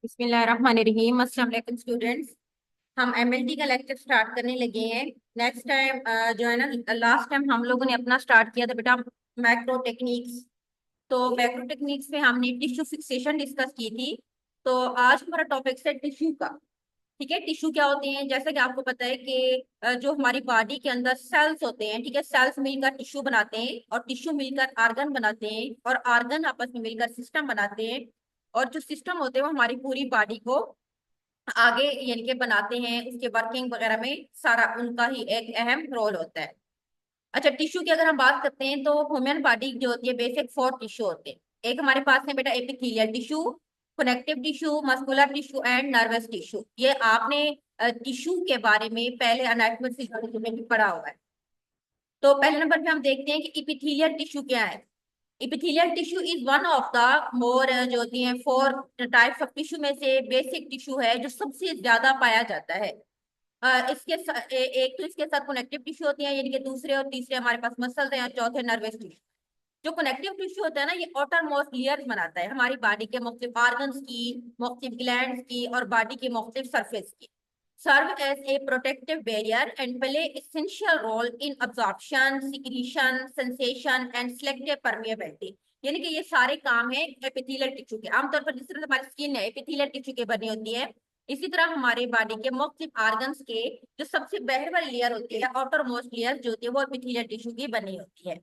बिस्मिल्लाहिर्रहमानिर्रहीम। अस्सलाम वालेकुम स्टूडेंट्स। हम एमएलटी का लेक्चर स्टार्ट करने लगे हैं। नेक्स्ट टाइम जो है ना, लास्ट टाइम हम लोगों ने अपना स्टार्ट किया था बेटा मैक्रो टेक्निक्स। तो मैक्रो टेक्निक्स में हमने टिश्यू फिक्सेशन डिस्कस की थी। तो आज हमारा टॉपिक है टिश्यू का। ठीक है, टिश्यू क्या होते हैं? जैसा कि आपको पता है कि जो हमारी बॉडी के अंदर सेल्स होते हैं, ठीक है, सेल्स मिलकर टिश्यू बनाते हैं और टिश्यू मिलकर आर्गन बनाते हैं और आर्गन आपस में मिलकर सिस्टम बनाते हैं। और जो सिस्टम होते हैं वो हमारी पूरी बॉडी को आगे यानी कि बनाते हैं, उसके वर्किंग वगैरह में सारा उनका ही एक अहम रोल होता है। अच्छा, टिश्यू की अगर हम बात करते हैं तो ह्यूमन बॉडी जो होती है बेसिक 4 टिश्यू होते हैं। एक हमारे पास है बेटा epithelial tissue, connective tissue, muscular tissue and nervous tissue. ये आपने टिश्यू के बारे में पहले एनाटॉमी फिजियोलॉजी में भी पढ़ा हुआ है। तो पहले नंबर पे हम देखते हैं कि इपिथेलियल टिश्यू क्या है। Epithelial tissue is one of the more जो होती हैं 4 टाइप्स ऑफ टिश्यू में से बेसिक टिश्यू है जो सबसे ज्यादा पाया जाता है। एक तो इसके साथ कनेक्टिव टिश्यू होती है, यानी कि दूसरे और तीसरे हमारे पास मसल्स हैं और चौथे नर्वस टिश्यू। जो कनेक्टिव टिश्यू होता है ना, ये आउटर मोस्ट लेयर्स बनाता है हमारी बॉडी के मुख्तलिफ ऑर्गन्स की, मुख्तलिफ ग्लैंड्स की और बॉडी के मुख्तलिफ सरफेस की। Serve as a protective barrier and play essential role in absorption, secretion, sensation and selective permeability. यानी कि ये सारे काम है एपिथेलियल टिश्यू के। आमतौर पर जिस तरह से हमारी स्किन है एपिथेलियल टिश्यू के बनी होती है, इसी तरह हमारे बॉडी के मुख्तलिफ ऑर्गन्स के जो सबसे बाहर वाली लेयर होती है, आउटर मोस्ट लेयर जो होती है, वो एपिथेलियल टिश्यू की बनी होती है।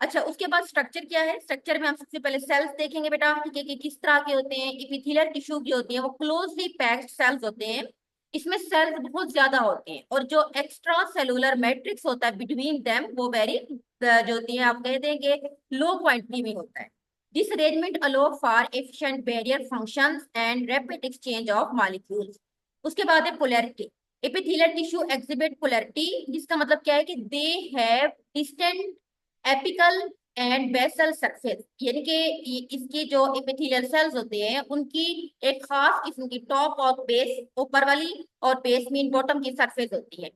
अच्छा, उसके बाद स्ट्रक्चर क्या है? स्ट्रक्चर में हम सबसे पहले सेल्स देखेंगे बेटा, ठीक है, कि किस तरह के होते हैं। इपिथेलियल टिश्यू जो होती है वो क्लोजली पैक्ड सेल्स होते हैं। इसमें सेल्स बहुत ज्यादा होते हैं और जो एक्स्ट्रा सेलुलर मैट्रिक्स होता है बिटवीन देम वो वेरी जो होती है आप कह देंगे लो क्वांटिटी में होता है। This arrangement allow for efficient barrier functions and rapid exchange of molecules. उसके बाद है polarity. Epithelial tissue exhibit polarity, जिसका मतलब क्या है कि they have distant apical and basal surface. यानी कि इसकी जो एपिथेलियल सेल्स होते हैं उनकी एक खास किस्म की टॉप और बेस ऊपर वाली और बेस मीन बॉटम की सरफेस होती है।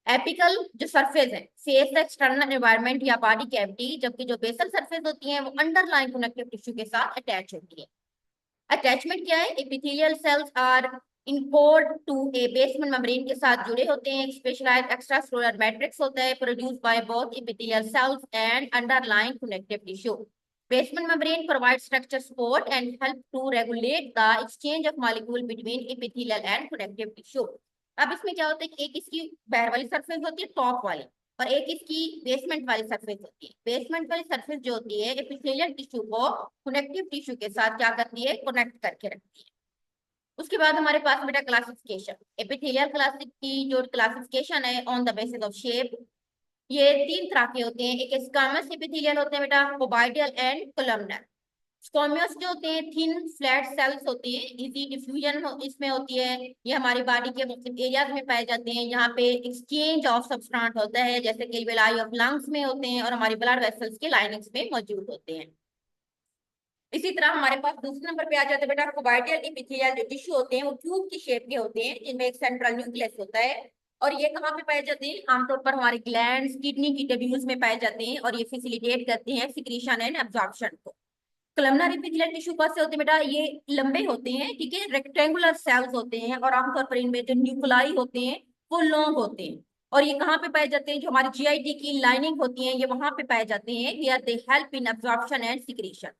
एपिकल जो सरफेस है फेस द एक्सटर्नल एनवायरनमेंट या बॉडी कैविटी, जबकि जो बेसल सरफेस होती है वो अंडरलाइन कनेक्टिव टिश्यू के साथ अटैच होती है। अटैचमेंट क्या है? Epithelial cells are anchored to a basement membrane के साथ जुड़े होते हैं। स्पेशलाइज्ड एक्स्ट्रासेलुलर मैट्रिक्स होता है produced by both epithelial cells and underlying connective tissue. Basement membrane provide structure support and help to regulate the exchange of molecule between epithelial and connective tissue. अब इसमें क्या होता है कि एक इसकी बाहर वाली सरफेस होती है टॉप वाली, और एक इसकी बेसमेंट वाली सरफेस होती है। बेसमेंट वाली सरफेस जो होती है एपिथेलियल टिश्यू को कनेक्टिव टिश्यू के साथ क्या करती है? कनेक्ट करके रखती है। उसके बाद हमारे पास बेटा क्लासिफिकेशन। एपिथेलियल क्लासिक की जो क्लासिफिकेशन है on the basis of shape, ये 3 तरह के होते हैं। एक स्क्वामस एपिथेलियल होते हैं बेटा, ओबाइडियल एंड कोलमनर। स्क्वामस जो होते हैं थिन फ्लैट सेल्स होती है, इजी डिफ्यूजन इसमें होती है। ये हमारी बॉडी के मुख्तलिफ एरियाज में पाए जाते हैं। यहाँ पे एक्सचेंज ऑफ सब्सटेंस होता है, जैसे कि वेलाई ऑफ लंग्स में होते हैं और हमारी ब्लड वेसल्स के लाइनिंग्स में मौजूद होते हैं। इसी तरह हमारे पास दूसरे नंबर पे आ जाते हैं बेटा कोबाइडियल एपिथेलियल जो टिश्यू होते हैं वो ट्यूब की शेप के होते हैं, जिनमें एक सेंट्रल न्यूक्लियस होता है। और ये कहाँ पे पाए जाते हैं? आमतौर पर हमारे ग्लैंड्स किडनी की ट्यूब्यूल्स में पाए जाते हैं और ये फैसिलिटेट करते हैं सिक्रीशन एंड एब्जॉर्प्शन को। कलमनर एपिथेलियल टिश्यू कौन से होते हैं बेटा? ये लंबे होते हैं, ठीक है, रेक्टेंगुलर सेल्स होते हैं और आमतौर पर इनमें जो न्यूक्लाई होते हैं वो लॉन्ग होते हैं। और ये कहाँ पे पाए जाते हैं? जो हमारी जीआईटी की लाइनिंग होती है ये वहां पे पाए जाते हैं। Here they help in absorption and secretion.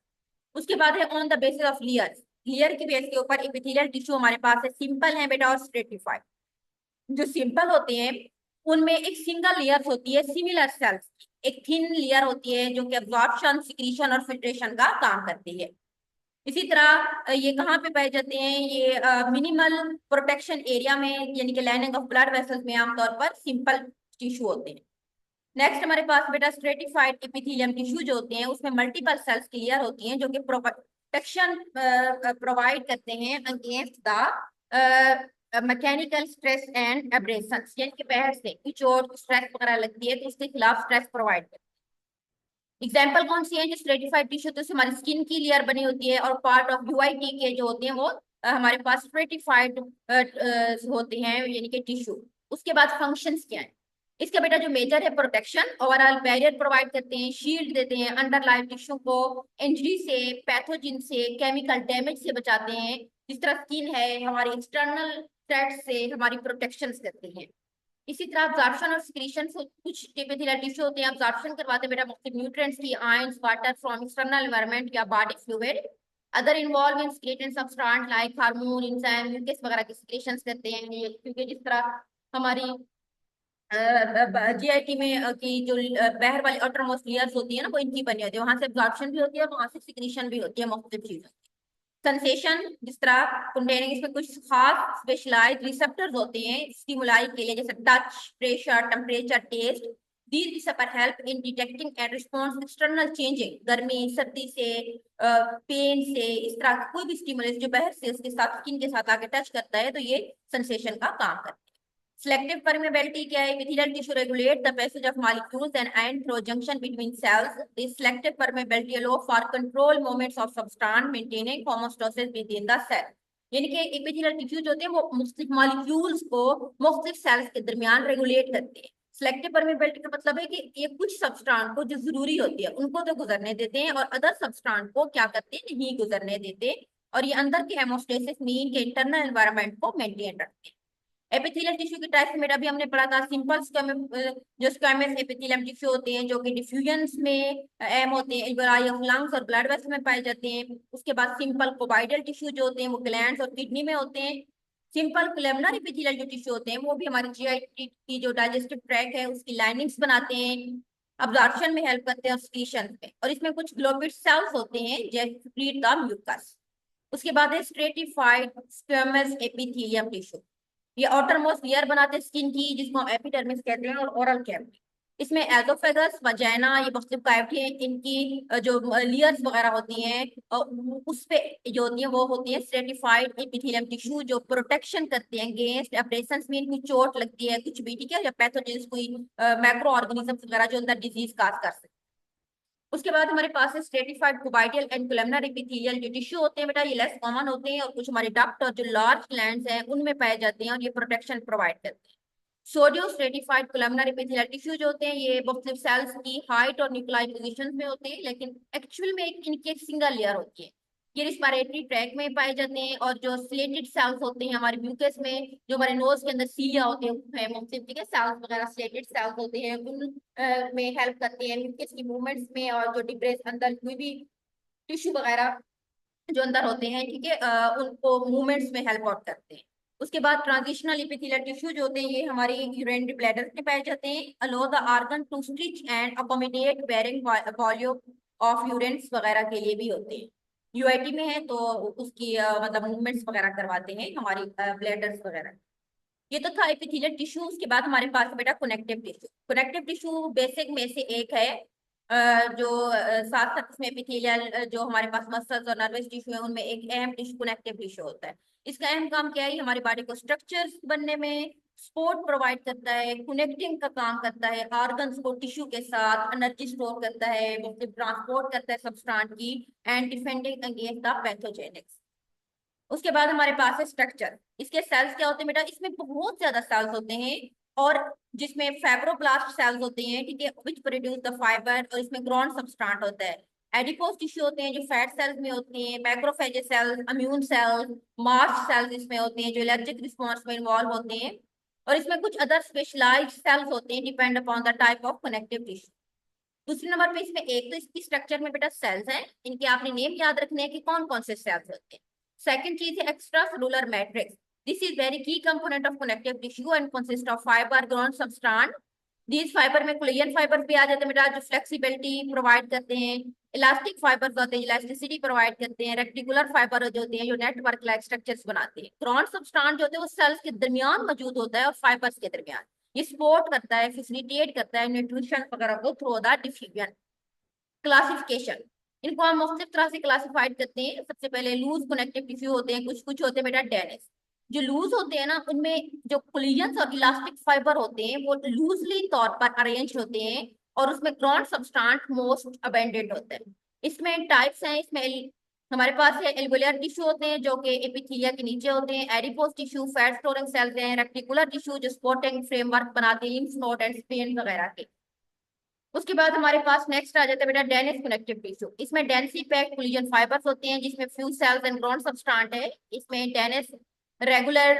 उसके बाद है on the basis of layers. Layer की बेस के ऊपर एपिथेलियल टिश्यू हमारे पास है सिंपल है बेटा और स्ट्रेटिफाइड। जो सिंपल होते हैं उनमें एक सिंगल लेयर होती है सिमिलर सेल्स की, एक थिन लेयर होती है जो कि एब्जॉर्प्शन, सिक्रीशन और फिल्ट्रेशन का काम करती है। इसी तरह ये कहाँ पे पाए जाते हैं? ये मिनिमल प्रोटेक्शन एरिया में, यानी कि लाइनिंग ऑफ ब्लड वेसल्स में आमतौर पर सिंपल टिश्यू होते हैं। नेक्स्ट हमारे पास बेटा स्ट्रेटिफाइड एपिथेलियम टिश्यू जो होते हैं उसमें मल्टीपल सेल्स क्लियर होती हैं जो कि प्रोटेक्शन प्रोवाइड करते हैं against the mechanical stress and abrasion, यानी कि बाहर से चोट स्ट्रेस वगैरह लगती है तो उसके खिलाफ स्ट्रेस प्रोवाइड करते हैं। एग्जाम्पल कौन सी है? जो स्ट्रेटिफाइड टिश्यू तो हमारी स्किन की लेयर बनी होती है और पार्ट ऑफ यूआईटी के जो होते हैं वो हमारे पास स्ट्रेटिफाइड होते हैं, यानी कि टिश्यू। उसके बाद फंक्शंस क्या है? इसका बेटा जो मेजर है प्रोटेक्शन, ओवरऑल बैरियर प्रोवाइड करते हैं, शील्ड देते हैं, अंडरलाइन टिश्यू को इंजरी से, पैथोजिन से, केमिकल डैमेज से बचाते हैं। जिस तरह स्किन है हमारी एक्सटर्नल थ्रेट से हमारी प्रोटेक्शन करती है। इसी तरह अब्जॉर्प्शन और सिक्रीशन, कुछ एपिथेलियल टिश्यू होते हैं अब्जॉर्प्शन करवाते हैं बेटा मुख्तलिफ न्यूट्रिएंट्स की, ions water from external environment या body fluid. Other involve in secreting substance like hormone, enzyme, mucus वगैरह की सिक्रेशंस करते हैं ये, क्योंकि जिस तरह हमारी जीआईटी में की जो बाहर वाली आउटरमोस्ट लेयर्स होती है ना, वो इनकी बनी होती है, वहां से एब्जॉर्प्शन भी होती है और वहां से सिक्रीशन भी होती है मुख्तलिफ चीजों। सेंसेशन, जिस तरह कंटेनिंग, इसमें कुछ खास स्पेशलाइज्ड रिसेप्टर्स होते हैं स्टिमुलाई के लिए, जैसे touch, pressure, temperature, taste. These receptor help in detecting and response external changing, गर्मी सर्दी से, पेन से, इस तरह का कोई भी स्टिमुलस जो बाहर से उसके साथ स्किन के साथ आके टच करता है तो ये सेंसेशन का काम करता है। Selective permeability क्या है? Epithelial tissue regulate the passage of molecules and through junction between cells. This selective permeability allow for control movements of substance, maintaining homeostasis within the cell. यानी कि एपिथेलियल टिश्यू जो होते हैं वो मुख्तलिफ मॉलिक्यूल्स को मुख्तलिफ सेल्स के दरमियान रेगुलेट करते हैं। सिलेक्टिव परमेबिलिटी का मतलब है कि ये कुछ सब्सटेंस को जो जरूरी होती है उनको तो गुजरने देते हैं और अदर सब्सटेंस को क्या करते हैं, नहीं गुजरने देते, और ये अंदर के हेमोस्टेसिस मीन के इंटरनल एनवायरनमेंट को मेंटेन रखते हैं। एपिथेलियल टिश्यू के टाइप में अभी हमने पढ़ा था सिंपल जो स्क्वैमस एपिथेलियम टिश्यू होते हैं जो कि डिफ्यूजन्स में एम होते हैं, लंग्स और ब्लड वेसल में पाए जाते हैं। उसके बाद सिंपल कोबाइडल टिश्यू जो होते हैं वो ग्लैंड्स और किडनी में होते हैं। सिंपल कोलमनर एपिथेलियल जो टिश्यू होते हैं वो भी हमारी जीआई की जो डाइजेस्टिव ट्रैक है उसकी लाइनिंग्स बनाते हैं, अब्जॉर्प्शन में हेल्प करते हैं और सिक्रीशन में। और इसमें कुछ ग्लोब्यूल सेल्स होते हैं जैसे secrete the म्यूकस। उसके बाद है स्ट्रेटिफाइड स्क्वैमस एपिथेलियम टिश्यू। ये आउटर मोस्ट लेयर बनाते हैं स्किन की, जिसको हम एपिडर्मिस कहते हैं, और ओरल कैविटी। इसमें एजोफेगस, वजाइना, ये मुख्तलिफ कैविटी है, इनकी जो लेयर्स वगैरह होती हैं उस पे जो होती हैं वो होती है स्ट्रेटिफाइड एपिथेलियम टिश्यू, जो प्रोटेक्शन करते हैं अगेंस्ट एब्रेशंस में, इनकी चोट लगती है कुछ भी, ठीक है, या पैथोजेंस कोई मैक्रो ऑर्गेनिजम्स वगैरह जो अंदर डिजीज काज कर सकते हैं। उसके बाद हमारे पास है स्ट्रेटिफाइड कोबाइडियल एंड कोलमनर एपिथेलियल जो टिश्यू होते हैं बेटा, ये लेस कॉमन होते हैं और कुछ हमारे डक्ट और जो लार्ज ग्लैंड्स हैं उनमें पाए जाते हैं और ये प्रोटेक्शन प्रोवाइड करते हैं। सोडियो स्ट्रेटिफाइड कोलमनर एपिथेलियल टिश्यू जो होते हैं ये मुख्तलिफ सेल्स की हाइट और न्यूक्लियाई पोजीशंस में होते हैं, लेकिन एक्चुअल में इनकी एक सिंगल लेयर होती है। ये रिस्पिरेटरी ट्रैक में पाए जाते हैं, और जो स्लेटेड सेल्स होते हैं हमारे म्यूकस में, जो हमारे नोज के अंदर सीलिया होते हैं मुख्तलिफ, ठीक है, सेल्स वगैरह स्लेटेड सेल्स होते हैं, उन में हेल्प करते हैं म्यूकस की मूवमेंट्स में, और जो डिब्रेस अंदर कोई भी टिश्यू वगैरह जो अंदर होते हैं, ठीक है, उनको मूवमेंट्स में हेल्प आउट करते हैं। उसके बाद ट्रांजिशनल एपिथेलियल टिश्यू जो होते हैं ये हमारी यूरिनरी ब्लैडर में पाए जाते हैं, allow the organ to stretch and accommodate varying volume of urines वगैरह के लिए भी होते हैं। यूआईटी में है तो उसकी मतलब मूवमेंट्स वगैरह करवाते हैं हमारी ब्लैडर्स वगैरह। ये तो था एपिथेलियल टिश्यू। उसके बाद हमारे पास है बेटा connective tissue. Connective tissue basic में से एक है, जो साथ साथ इसमें एपिथेलियल जो हमारे पास मसल्स और नर्वस टिश्यू है उनमें एक अहम टिश्यू कनेक्टिव टिश्यू होता है। इसका अहम काम क्या है? ये हमारी बॉडी को स्ट्रक्चर्स बनने में सपोर्ट प्रोवाइड करता है, कनेक्टिंग का काम करता है, ऑर्गन्स को टिश्यू के साथ एनर्जी स्टोर करता है, मतलब ट्रांसपोर्ट करता है सब्सटेंस की, एंड डिफेंडिंग अगेंस्ट द पैथोजेनिक्स। उसके बाद हमारे पास है स्ट्रक्चर। इसके सेल्स क्या होते हैं बेटा? इसमें बहुत ज्यादा सेल्स होते हैं, और जिसमें फाइब्रोब्लास्ट सेल्स होते हैं, ठीक है, विच प्रोड्यूस द फाइबर, और इसमें ग्राउंड सबस्ट्रेट होता है। एडिपोज टिश्यू होते हैं जो फैट सेल्स में होते हैं, macrophage cells, immune cells, mast cells इसमें होते हैं जो एलर्जिक रिस्पॉन्स में इन्वॉल्व होते हैं, और इसमें कुछ अदर स्पेशलाइज्ड सेल्स होते हैं depend upon the type of connective tissue. दूसरे नंबर पे इसमें एक तो इसकी स्ट्रक्चर में बेटा सेल्स हैं, इनके आपने नेम याद रखने हैं कि कौन कौन से सेल्स होते हैं। सेकंड चीज है extra cellular matrix. This is very key component of connective tissue and consist of fibre ground substrate. These fibre में कोलेजन फाइबर भी आ जाते हैं बेटा जो फ्लेक्सिबिलिटी प्रोवाइड करते हैं, इलास्टिक फाइबर्स होते हैं इलास्टिसिटी प्रोवाइड करते हैं, रेक्टिकुलर फाइबर जो होते हैं जो नेटवर्क लाइक स्ट्रक्चर्स बनाते हैं। ग्राउंड सबस्ट्रेट जो होते हैं वो सेल्स के दरमियान मौजूद होता है और फाइबर्स के दरमियान, ये सपोर्ट करता है, फैसिलिटेट करता है न्यूट्रिशन वगैरह को थ्रू द डिफ्यूजन। क्लासिफिकेशन, इनको हम मुख्तलिफ तरह से क्लासिफाइड करते हैं। सबसे पहले लूज कनेक्टिव टिश्यू होते हैं, कुछ कुछ होते हैं बेटा डेनिस। जो लूज होते हैं ना उनमें जो कोलिजन्स और इलास्टिक फाइबर होते हैं वो लूजली तौर पर अरेंज होते हैं, और उसमें ग्राउंड सबस्टेंट मोस्ट अबेंडेंट होता है। इसमें टाइप्स हैं, इसमें हमारे पास है एल्वेोलियर टिश्यू होते हैं जो कि एपिथेलिया के नीचे होते हैं, adipose tissue, fat storing cells हैं, रेक्टिकुलर टिश्यू जो सपोर्टिंग फ्रेमवर्क बनाते हैं लिम्फ नोड एंड स्पेन वगैरह के। उसके बाद हमारे पास नेक्स्ट आ जाता है बेटा डेनिस कनेक्टिव टिश्यू। इसमें डेंसली पैक्ड कोलेजन फाइबर्स होते हैं जिसमें few cells and ground substrate है। इसमें डेनिस रेगुलर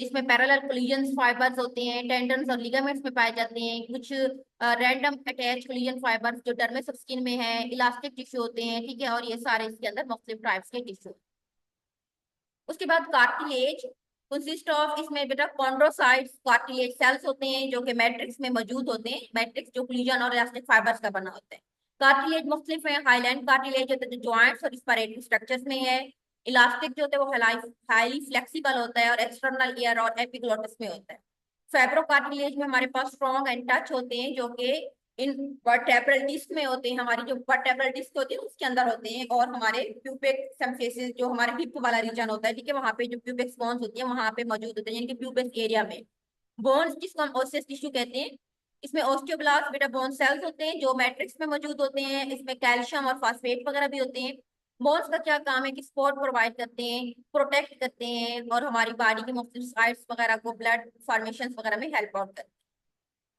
जिसमें पैरेलल कोलेजन फाइबर्स होते हैं, टेंडन्स और लिगामेंट्स में पाए जाते हैं। कुछ रैंडम अटैच कोलेजन फाइबर्स जो डर्मिस ऑफ स्किन में है, इलास्टिक टिश्यू होते हैं, ठीक है। और ये सारे इसके अंदर मुख्तलिफ टाइप्स के टिश्यू। उसके बाद कार्टिलेज कंसिस्ट ऑफ, इसमें बेटा कॉन्ड्रोसाइट्स कार्टिलेज सेल्स होते हैं जो कि मैट्रिक्स में मौजूद होते हैं। मैट्रिक्स जो कोलेजन और इलास्टिक फाइबर्स का बना होता है। कार्टिलेज मुख्तलिफ है, हाईलैंड कार्टिलेज होता है जो जॉइंट्स और रिस्पिरेटरी स्ट्रक्चर्स में है। इलास्टिक जो होता है वो हाईली फ्लेक्सिबल होता है और एक्सटर्नल ईयर और एपिग्लोटिस में होता है। फेब्रो कार्टिलेज में हमारे पास स्ट्रॉन्ग एंड टच होते हैं जो कि इन वर्टेब्रल डिस्क में होते हैं, हमारी जो वर्टेब्रल डिस्क होती है उसके अंदर होते हैं। और हमारे प्यूबिक सिम्फिसिस जो हमारे हिप वाला रीजन होता है, ठीक है, वहां पे जो प्यूबिक बोन्स होती है वहां पे मौजूद होते हैं, यानी कि प्यूबिक एरिया में। बोन्स जिसको हम ओसियस टिश्यू कहते हैं। इसमें ओस्टियोब्लास्ट बेटा बोन सेल्स होते हैं जो मैट्रिक्स में मौजूद होते हैं। इसमें कैल्शियम और फास्फेट वगैरह भी होते हैं। बोन्स का क्या काम है कि सपोर्ट प्रोवाइड करते हैं, प्रोटेक्ट करते हैं और हमारी बॉडी के मुख्तलिफ साइट्स वगैरह को ब्लड फॉर्मेशन वगैरह में हेल्प आउट करते हैं।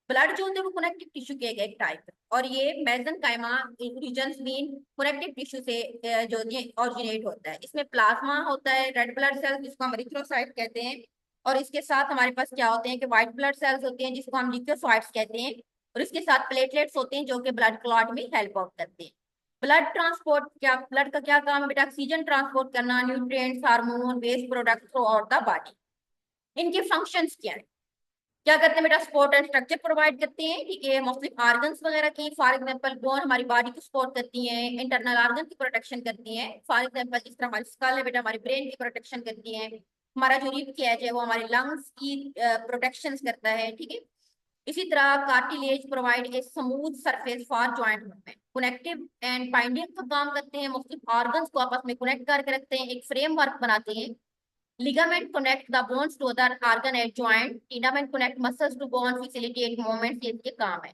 ब्लड जो होते हैं वो कनेक्टिव टिश्यू के एक टाइप है और ये मेसेनकाइमा रीजन मीन कनेक्टिव टिश्यू से जो ऑरिजिनेट होता है। इसमें प्लाज्मा होता है, रेड ब्लड सेल्स जिसको हम एरिथ्रोसाइट कहते हैं। और इसके साथ हमारे पास क्या होते हैं कि व्हाइट ब्लड सेल्स होते हैं जिसको हम ल्यूकोसाइट्स कहते हैं। और इसके साथ प्लेटलेट्स होते हैं जो कि ब्लड क्लॉट में हेल्प आउट करते हैं। ब्लड ट्रांसपोर्ट, क्या ब्लड का क्या काम है बेटा? ऑक्सीजन ट्रांसपोर्ट करना, nutrients, hormone, waste product throughout the body. इनके फंक्शंस क्या है? क्या करते हैं बेटा? सपोर्ट एंड स्ट्रक्चर प्रोवाइड करते हैं, ठीक है। मुख्तलिफ ऑर्गन्स वगैरह की, फॉर एग्जांपल बोन हमारी बॉडी को सपोर्ट करती हैं, इंटरनल ऑर्गन की प्रोटेक्शन करती हैं। फॉर एग्जांपल जिस तरह हमारी स्कल है बेटा हमारी ब्रेन की प्रोटेक्शन करती है। हमारा जो रिब कैज है वो हमारे लंग्स की प्रोटेक्शन करता है, ठीक है। इसी तरह cartilage provide a smooth surface for joint movement, connective and binding का काम करते हैं, मुख्तलिफ ऑर्गन्स को आपस में कनेक्ट करके रखते हैं, एक फ्रेमवर्क बनाते हैं। Ligament connect the bones to other organ at joint. Ligament connect muscles to bone, facilitate movements, ये इसके काम है।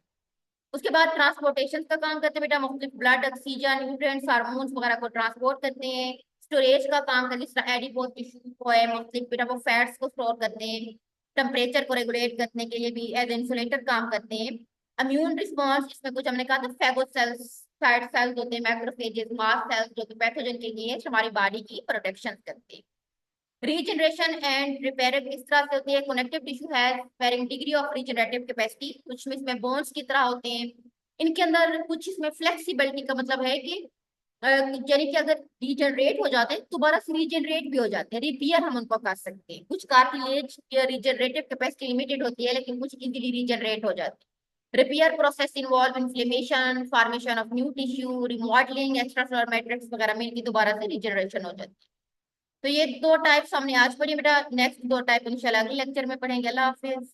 उसके बाद ट्रांसपोर्टेशन का काम करते हैं बेटा, मुख्तलिफ ब्लड, ऑक्सीजन, न्यूट्रिएंट्स, हार्मोन्स वगैरह को ट्रांसपोर्ट करते हैं। स्टोरेज का काम करते हैं, जिस तरह एडिपोज टिश्यू को है, मुख्तलिफ बेटा वो फैट्स को स्टोर करते हैं। टेम्परेचर को रेगुलेट करने के लिए भी एज इंसुलेटर काम करते हैं। इम्यून रिस्पॉन्स, इसमें कुछ हमने कहा था फेगोसेल्स, साइड सेल्स होते हैं, मैक्रोफेजेस, मास्ट सेल्स जो कि पैथोजन के लिए हमारी बॉडी की प्रोटेक्शन करते हैं। रीजनरेशन एंड रिपेयर इस तरह से होती है, connective tissue has varying degree of regenerative capacity. कुछ में इसमें बोन्स की तरह होते हैं, इनके अंदर कुछ इसमें फ्लेक्सिबिलिटी का मतलब है कि यानी कि अगर रीजनरेट हो जाते हैं दोबारा से रीजनरेट भी हो जाते हैं, रिपेयर हम उनको कर सकते हैं। कुछ कार्टिलेज रीजनरेटिव कैपेसिटी लिमिटेड होती है लेकिन कुछ इजीली रीजनरेट हो जाते हैं। Repair process involve inflammation, formation of new tissue, remodelling, extra matrix वगैरह में इनकी दोबारा से रीजनरेशन हो जाती है। तो ये दो टाइप्स हमने आज पढ़ी बेटा, नेक्स्ट दो टाइप इंशाल्लाह अगले लेक्चर में पढ़ेंगे। अल्लाह हाफिज।